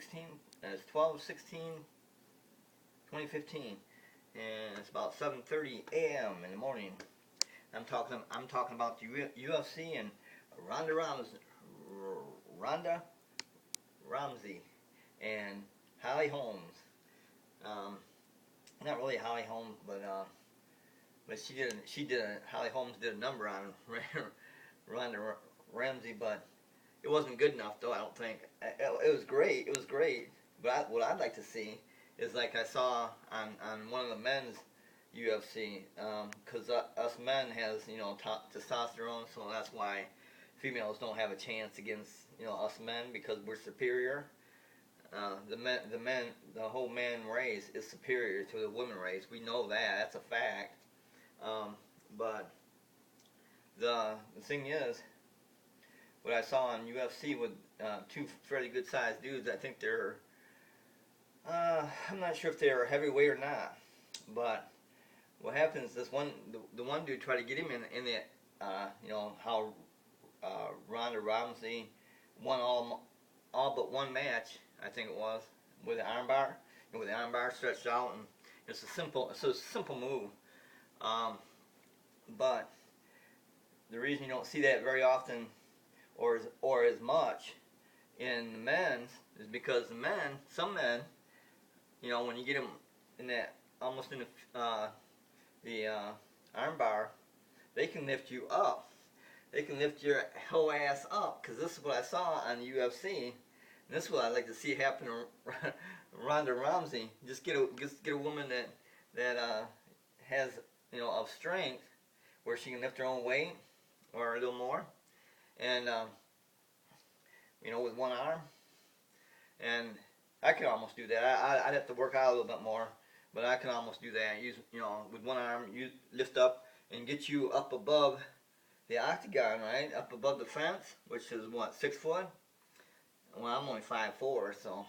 16. It's 12/16/2015, and it's about 7:30 a.m. in the morning. I'm talking about the UFC and Ronda Ramsey, Ronda Ramsey, and Holly Holmes. Um, Not really Holly Holmes, but Holly Holmes did a number on Ronda Ramsey, but it wasn't good enough though. I don't think it was great. It was great, but what I'd like to see is like I saw on one of the men's UFC, because us men has testosterone, so that's why females don't have a chance against us men because we're superior. The whole man race is superior to the woman race. We know that. That's a fact. But the thing is, what I saw on UFC with two fairly good sized dudes, I think they're, I'm not sure if they're heavyweight or not, but what happens is the one dude tried to get him in the, how Ronda Ramsey won all but one match, I think it was, with an armbar, with the armbar stretched out, and it's a simple move. But the reason you don't see that very often, or as much, in the men's is because some men, when you get them in that almost in the armbar, they can lift you up. They can lift your whole ass up, because this is what I saw on the UFC. And this is what I'd like to see happen to Ronda Ramsey. Just get a woman that has of strength, where she can lift her own weight or a little more, and with one arm. And I could almost do that. I'd have to work out a little bit more, but I can almost do that. Use with one arm, you lift up and get you up above the octagon, right? Up above the fence, which is what, 6 foot? Well, I'm only 5'4", so,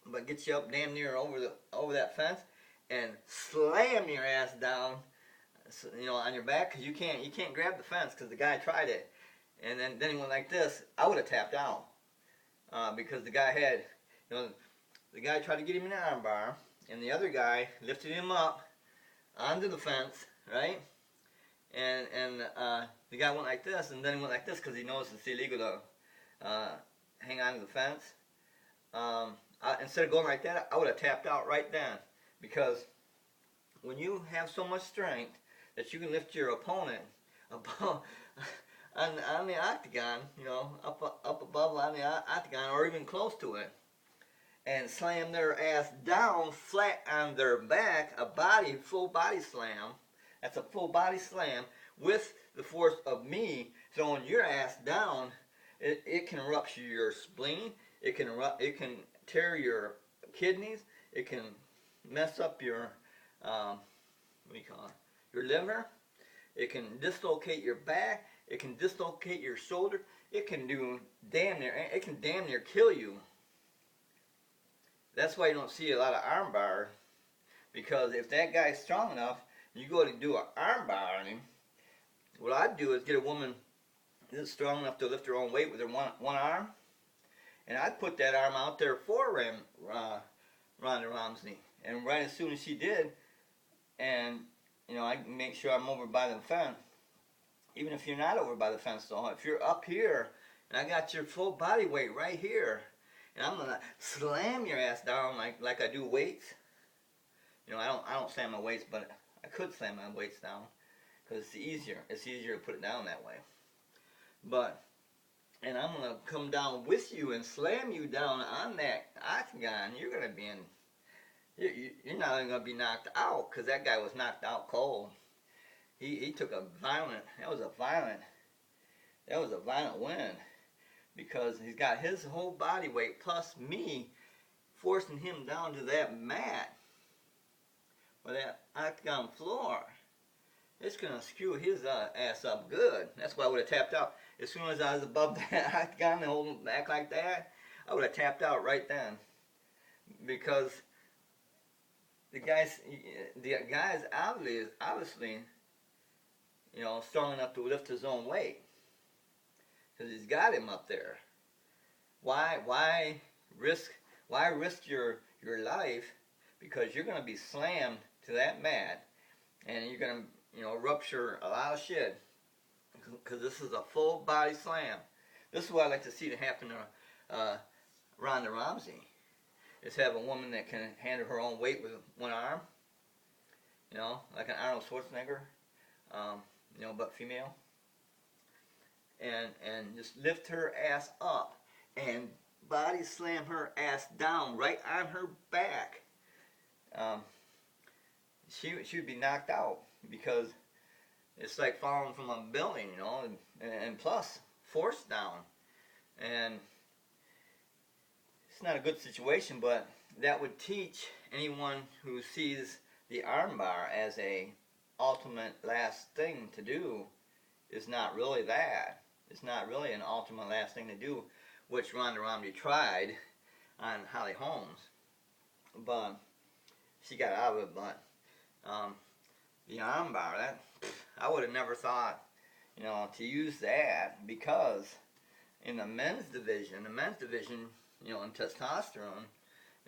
but get you up damn near over that fence and slam your ass down, on your back, because you can't grab the fence, because the guy tried it, and then he went like this. I would have tapped out, because the guy had, the guy tried to get him in the armbar, and the other guy lifted him up onto the fence, right? And the guy went like this, and then he went like this, because he knows it's illegal to hang on to the fence. Instead of going like that, I would have tapped out right then, because when you have so much strength that you can lift your opponent above on the octagon, up above on the octagon, or even close to it, and slam their ass down flat on their back, full body slam. That's a full body slam with the force of me throwing your ass down. It can rupture your spleen. It can tear your kidneys. It can mess up your your liver. It can dislocate your back. It can dislocate your shoulder. It can damn near kill you. That's why you don't see a lot of arm bars, because if that guy's strong enough, you go to do an arm bar on him. What I'd do is get a woman that's strong enough to lift her own weight with her one arm, and I'd put that arm out there for Ronda Ramsey. And right as soon as she did, and I'd make sure I'm over by the fence. Even if you're not over by the fence, though, if you're up here, and I got your full body weight right here, and I'm gonna slam your ass down like I do weights. I don't slam my weights, but I could slam my weights down, because it's easier. It's easier to put it down that way. And I'm gonna come down with you and slam you down on that octagon. You're gonna be you're not even gonna be knocked out, because that guy was knocked out cold. He took that was a violent win, because he's got his whole body weight plus me forcing him down to that mat, or that octagon floor. It's gonna screw his ass up good. That's why I would have tapped out. As soon as I was above that octagon and holding back like that, I would have tapped out right then, because the guy's obviously strong enough to lift his own weight, because he's got him up there. Why risk Why risk your life, because you're going to be slammed to that mat, and you're going to, you know, rupture a lot of shit, because this is a full body slam. This is what I like to see to happen to Ronda Ramsey, is have a woman that can handle her own weight with one arm, you know, like an Arnold Schwarzenegger, you know, but female, and just lift her ass up and body slam her ass down right on her back. Um, she would be knocked out, because it's like falling from a building, you know, and plus force down, and it's not a good situation. But that would teach anyone who sees the armbar as a ultimate last thing to do, is not really that. It's not really an ultimate last thing to do, which Ronda Rousey tried on Holly Holmes, but she got out of it. But the armbar, that I would have never thought, you know, to use that, because in the men's division, you know, in testosterone,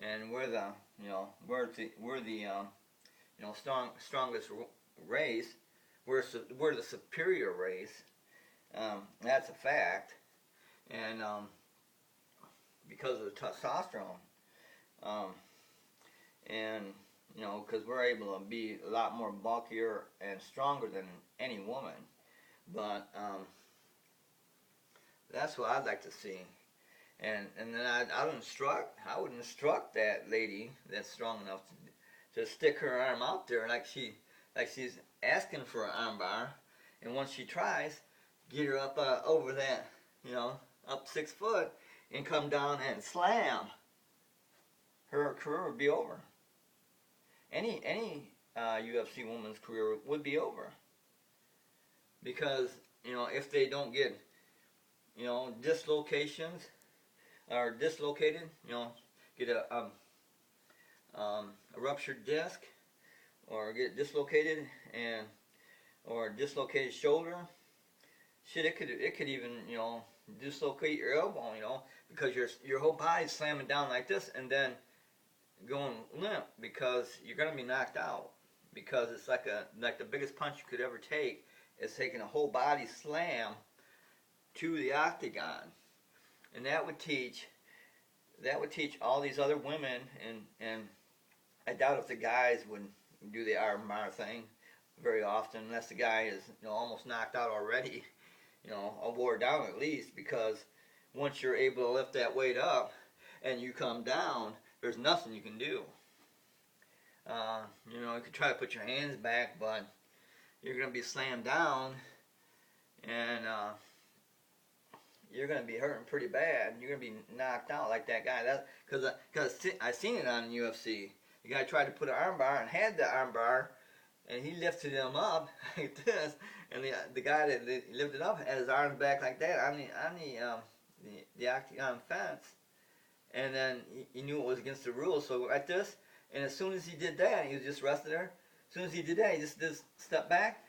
and we're the, you know, we're the you know, strongest race. We're the superior race. That's a fact, and because of the testosterone, and you know, because we're able to be a lot more bulkier and stronger than any woman. But that's what I'd like to see. And then I would instruct that lady that's strong enough to stick her arm out there like she's asking for an armbar, and once she tries, get her up over that, you know, up 6 foot, and come down and slam. Her career would be over. Any UFC woman's career would be over, because, you know, if they don't get, you know, dislocations, or dislocated, you know, get a ruptured disc, or get dislocated, and or dislocated shoulder. Shit, it could even, you know, dislocate your elbow, you know, because your whole body's slamming down like this, and then going limp, because you're gonna be knocked out, because it's like the biggest punch you could ever take is taking a whole body slam to the octagon. And that would teach all these other women, and I doubt if the guys would do the armbar thing very often, unless the guy is, you know, almost knocked out already, you know, or wore down at least, because once you're able to lift that weight up and you come down, there's nothing you can do. You know, you could try to put your hands back, but you're going to be slammed down, and you're going to be hurting pretty bad. You're going to be knocked out like that guy. That because I seen it on UFC. The guy tried to put an armbar and had the armbar, and he lifted him up like this, and the guy that lifted up had his arms back like that on the octagon fence, and then he knew it was against the rules, so like this, and as soon as he did that, he was just rested there. As soon as he did that, he just stepped back,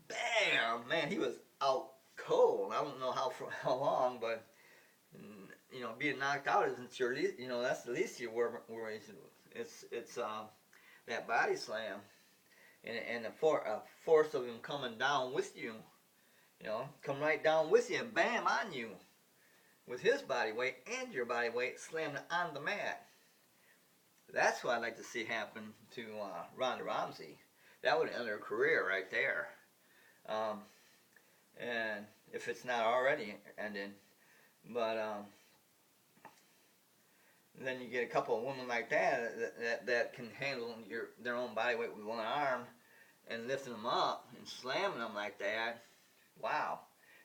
bam, man, he was out cold. I don't know how long, but you know, being knocked out isn't your least, you know, that's the least you worry. It's that body slam, and the force of him coming down with you, you know, come right down with you and bam on you with his body weight and your body weight slammed on the mat. That's what I'd like to see happen to Ronda Ramsey. That would end her career right there. And if it's not already ended, but then you get a couple of women like that can handle their own body weight with one arm, and lifting them up and slamming them like that. Wow,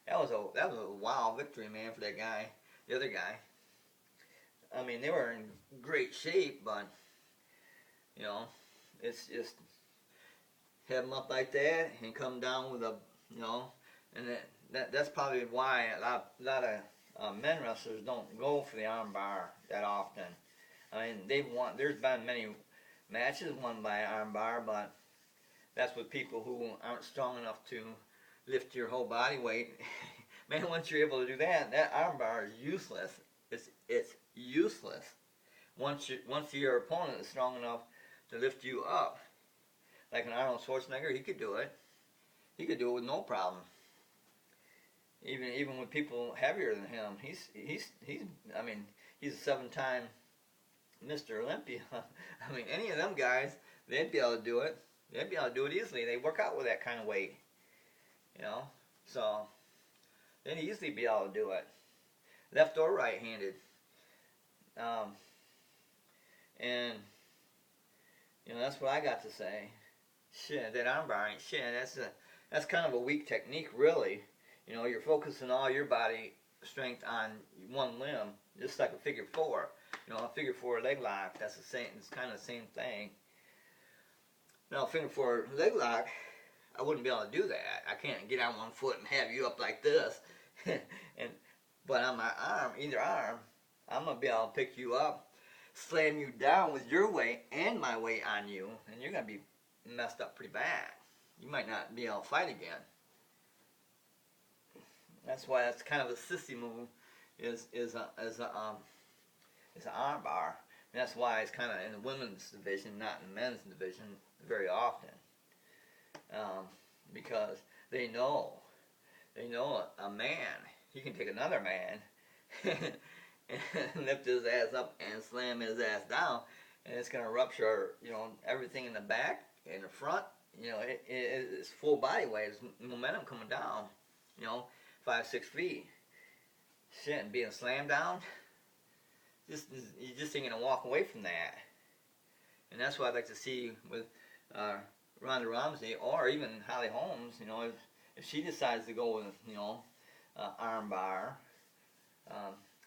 that was a wow victory, man, for that guy, the other guy. I mean, they were in great shape, but you know, it's just have them up like that and come down with a, you know, and that's probably why a lot of men wrestlers don't go for the armbar that often. I mean, there's been many matches won by armbar, but that's with people who aren't strong enough to lift your whole body weight. Man, once you're able to do that, that armbar is useless. It's useless. once your opponent is strong enough to lift you up, like an Arnold Schwarzenegger, he could do it. He could do it with no problem. Even with people heavier than him, he's I mean, he's a 7-time Mr. Olympia. I mean, any of them guys, they'd be able to do it. They'd be able to do it easily. They work out with that kind of weight, you know. So they'd easily be able to do it, left or right-handed. And you know, that's what I got to say. Shit, that armbar ain't shit. That's kind of a weak technique, really. You know, you're focusing all your body strength on one limb, just like a figure four. You know, a figure four leg lock. That's the same. It's kind of the same thing. Now, figure four leg lock, I wouldn't be able to do that. I can't get on one foot and have you up like this. But on my arm, either arm, I'm gonna be able to pick you up, slam you down with your weight and my weight on you, and you're gonna be messed up pretty bad. You might not be able to fight again. That's why that's kind of a sissy move, is an arm bar. And that's why it's kind of in the women's division, not in the men's division very often, because they know a man, he can take another man and lift his ass up and slam his ass down, and it's gonna rupture, you know, everything in the back, in the front. You know, it's full body weight, it's momentum coming down, you know, 5-6 feet. Shit, and being slammed down, you just ain't gonna walk away from that. And that's what I'd like to see with Ronda Ramsey, or even Holly Holmes. You know, if she decides to go with, you know, arm bar,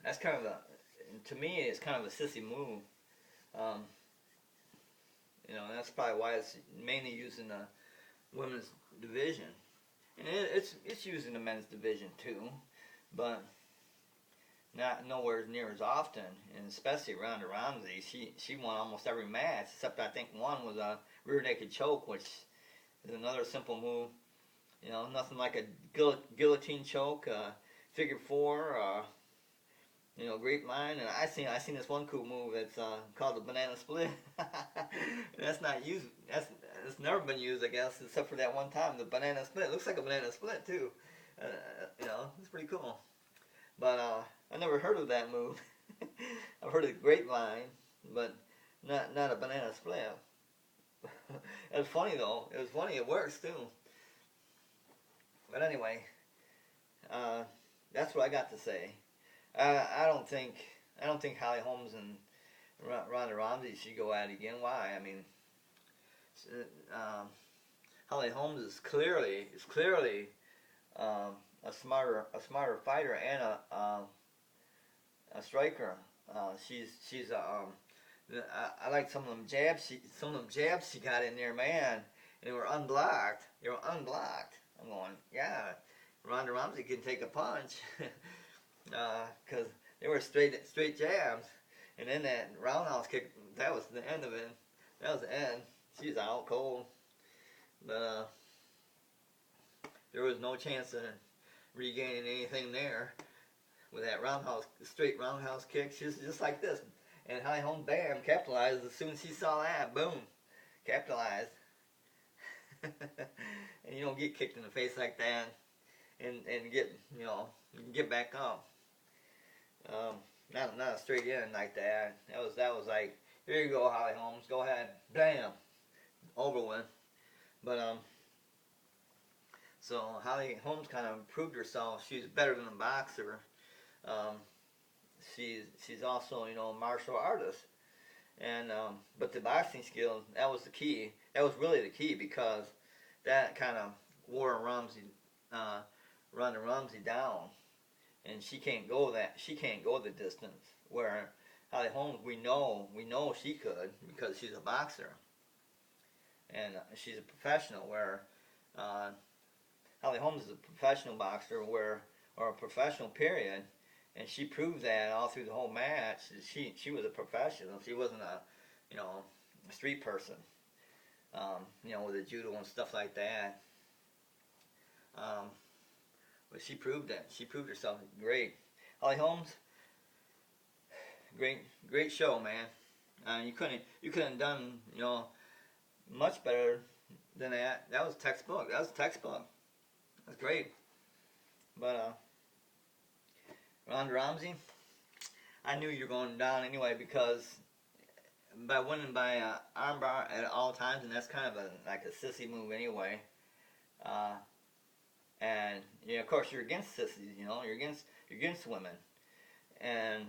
that's kind of to me, it's kind of a sissy move. You know, that's probably why it's mainly used in the women's division, and it's used in the men's division too, but not nowhere near as often. And especially Ronda Ramsey, she won almost every match except I think one was a rear naked choke, which is another simple move. You know, nothing like a guillotine choke, figure four, you know, grapevine. And I seen this one cool move that's called the banana split. That's not used. It's never been used, I guess, except for that one time. The banana split. It looks like a banana split too. You know, it's pretty cool. But I never heard of that move. I've heard of grapevine, but not a banana split. It was funny though. It was funny. It works too. But anyway, that's what I got to say. I don't think Holly Holmes and Ronda Ramsey should go at it again. Why? I mean, Holly Holmes is clearly a smarter fighter and a striker. She's I like some of them jabs she got in there, man. And they were unblocked. I'm going, yeah, Ronda Ramsey can take a punch, because they were straight jabs. And then that roundhouse kick, that was the end of it. That was the end. She's out cold. But there was no chance of regaining anything there with that straight roundhouse kick. She's just like this. And Holly Holmes, bam, capitalized as soon as she saw that. Boom, capitalized. And you don't get kicked in the face like that and get, you know, get back up. Not a straight in like that. That was like, here you go, Holly Holmes, go ahead, bam, over with. But so Holly Holmes kind of proved herself. She's better than a boxer. She's also, you know, a martial artist. And but the boxing skills, that was the key. That was really the key, because that kind of wore Ronda Ramsey down, and she can't go the distance. Where Holly Holmes, we know she could, because she's a boxer, and she's a professional. Where Holly Holmes is a professional boxer, or a professional period. And she proved that all through the whole match. She was a professional. She wasn't a street person. You know, with the judo and stuff like that. But she proved it. She proved herself great. Holly Holmes, great show, man. You couldn't have done, you know, much better than that. That was textbook. That was textbook. That's great. But Ronda Ramsey, I knew you were going down anyway because by winning by armbar at all times, and that's kind of like a sissy move anyway. Uh, and of course, you're against sissies. You know, you're against women, and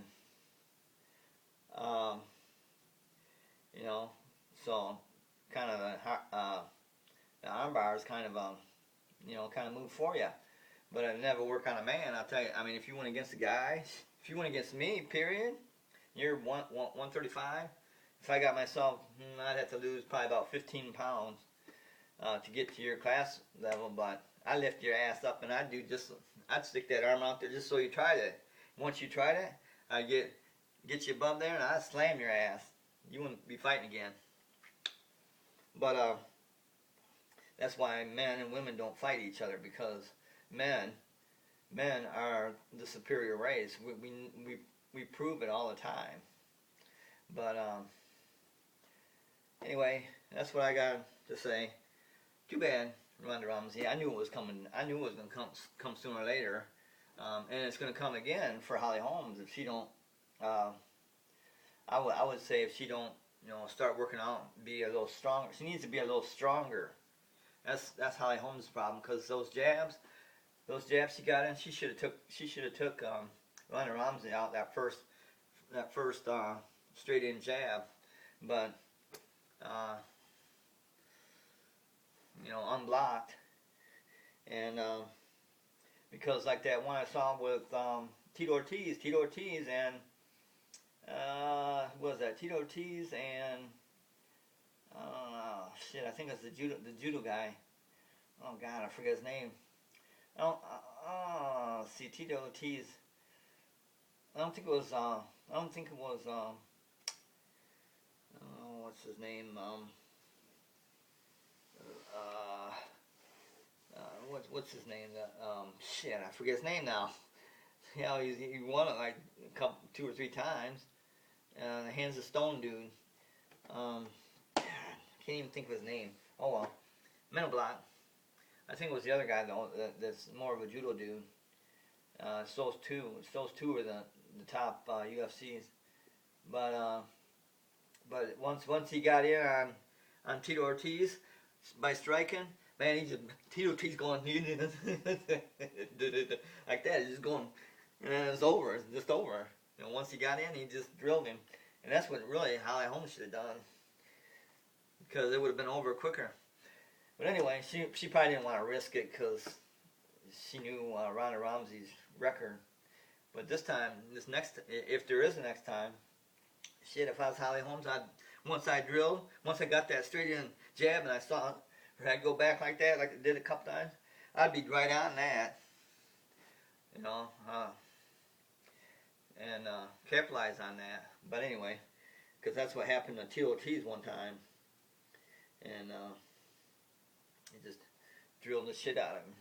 um, you know, so kind of the armbar is kind of kind of move for you. But it never work on a man. I'll tell you. I mean, if you went against a guy, if you went against me, period, you're 135. If I got myself, I'd have to lose probably about 15 pounds to get to your class level. But I lift your ass up, and I'd stick that arm out there just so you tried it. Once you tried it, I get you above there, and I'd slam your ass. You wouldn't be fighting again. But that's why men and women don't fight each other, because men are the superior race. We prove it all the time. But anyway, that's what I got to say. Too bad, Ronda Ramsey. I knew it was coming. I knew it was going to come sooner or later, and it's going to come again for Holly Holmes if she don't. I would say if she don't, start working out, be a little stronger. She needs to be a little stronger. That's Holly Holmes' problem, because those jabs she got in, she should have took Ronda Ramsey out that first straight in jab, but unblocked, and because like that one I saw with Tito Ortiz and who was that? Tito Ortiz and I think it's the judo guy. Oh God, I forget his name. See, Tito Ortiz. I don't think it was. What's his name? What's his name? I forget his name now. Yeah, he won it like two or three times. The Hands of Stone dude. Can't even think of his name. Oh well, mental block. I think it was the other guy though. That's more of a judo dude. It's those two. Are the top UFCs. But once he got in on Tito Ortiz by striking, man, Tito Ortiz going like that. He's just going, and then it's over. It's just over. Once he got in, he just drilled him, and that's what really Holly Holmes should have done, because it would have been over quicker. But anyway, she probably didn't want to risk it because she knew Ronda Ramsey's record. But this time, if there is a next time, shit, if I was Holly Holmes, once I got that straight in jab, and I saw it, or I'd go back like that, like I did a couple times, I'd be right on that, and capitalize on that. But anyway, because that's what happened to Tito Ortiz one time, and he just drilled the shit out of him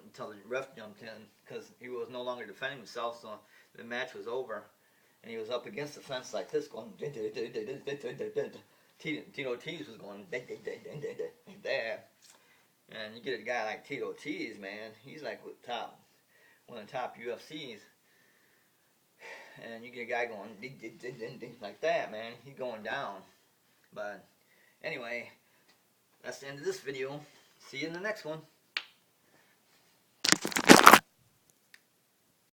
until the ref jumped in, because he was no longer defending himself, so the match was over, and he was up against the fence like this, going Tito Ortiz was going like that, and you get a guy like Tito Ortiz, man, he's like one of the top UFCs, and you get a guy going like that, man, he's going down. But anyway, that's the end of this video. See you in the next one.